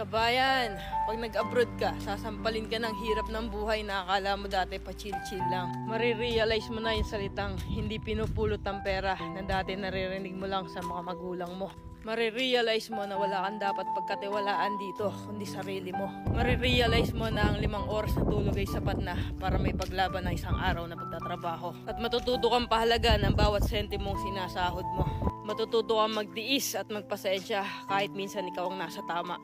Kabayan, pag nag-abroad ka, sasampalin ka ng hirap ng buhay na akala mo dati pa chill-chill lang. Marirealize mo na yung salitang hindi pinupulot ang pera na dati naririnig mo lang sa mga magulang mo. Marirealize mo na wala kang dapat pagkatiwalaan dito, kundi sarili mo. Marirealize mo na ang 5 oras na tulog ay sapat na para may paglaban ng isang araw na pagtatrabaho. At matututo kang pahalaga ng bawat sentimong sinasahod mo. Matututo kang magtiis at magpasensya kahit minsan ikaw ang nasa tama.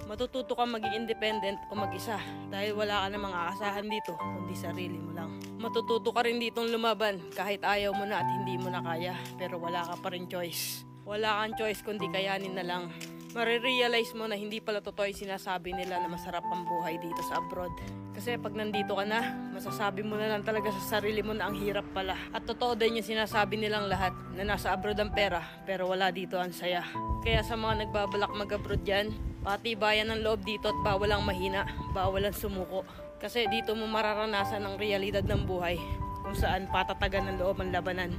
Matututo kang maging independent o mag-isa dahil wala ka namang aasahan dito kundi sarili mo lang. Matututo ka rin ditong lumaban kahit ayaw mo na at hindi mo na kaya pero wala ka pa rin choice. Wala kang choice kundi kayanin na lang. Marirealize mo na hindi pala totoo yung sinasabi nila na masarap ang buhay dito sa abroad. Kasi pag nandito ka na, masasabi mo na lang talaga sa sarili mo na ang hirap pala. At totoo din yung sinasabi nilang lahat na nasa abroad ang pera pero wala dito ang saya. Kaya sa mga nagbabalak mag-abroad dyan, patibayan ng loob dito at bawal ang mahina, bawal ang sumuko. Kasi dito mo mararanasan ang realidad ng buhay kung saan patatagan ng loob ang labanan.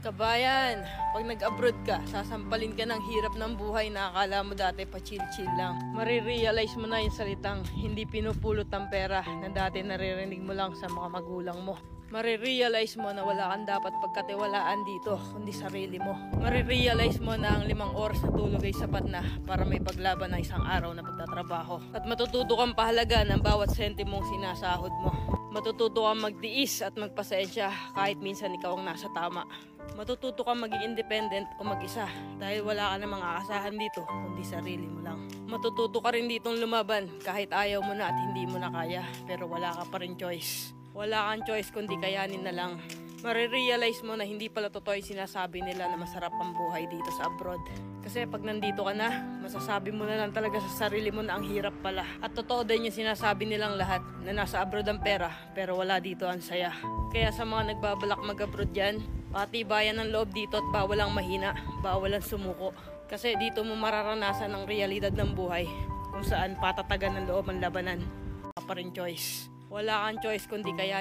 Kabayan, pag nag-abroad ka, sasampalin ka ng hirap ng buhay na akala mo dati pa chill-chill lang. Marirealize mo na yung salitang hindi pinupulot ang pera na dati naririnig mo lang sa mga magulang mo. Marirealize mo na wala kang dapat pagkatiwalaan dito, kundi sarili mo. Marirealize mo na ang 5 oras na tulog ay sapat na para may paglaban ng isang araw na pagtatrabaho. At matututo kang pahalaga ng bawat sentimong sinasahod mo. Matututo kang magtiis at magpasensya kahit minsan ikaw ang nasa tama. Matututo kang maging independent o mag-isa dahil wala ka namang aasahan dito kundi sarili mo lang. Matututo ka rin ditong lumaban kahit ayaw mo na at hindi mo na kaya pero wala ka pa rin choice. Wala kang choice kundi kayanin na lang. Marirealize mo na hindi pala totoo yung sinasabi nila na masarap ang buhay dito sa abroad. Kasi pag nandito ka na, masasabi mo na lang talaga sa sarili mo na ang hirap pala. At totoo din yung sinasabi nilang lahat na nasa abroad ang pera pero wala dito ang saya. Kaya sa mga nagbabalak mag-abroad dyan, patibayan ng loob dito at bawal ang mahina, bawal ang sumuko. Kasi dito mo mararanasan ang realidad ng buhay kung saan patatagan ng loob ang labanan. Wala pa rin choice. Wala kang choice kundi kaya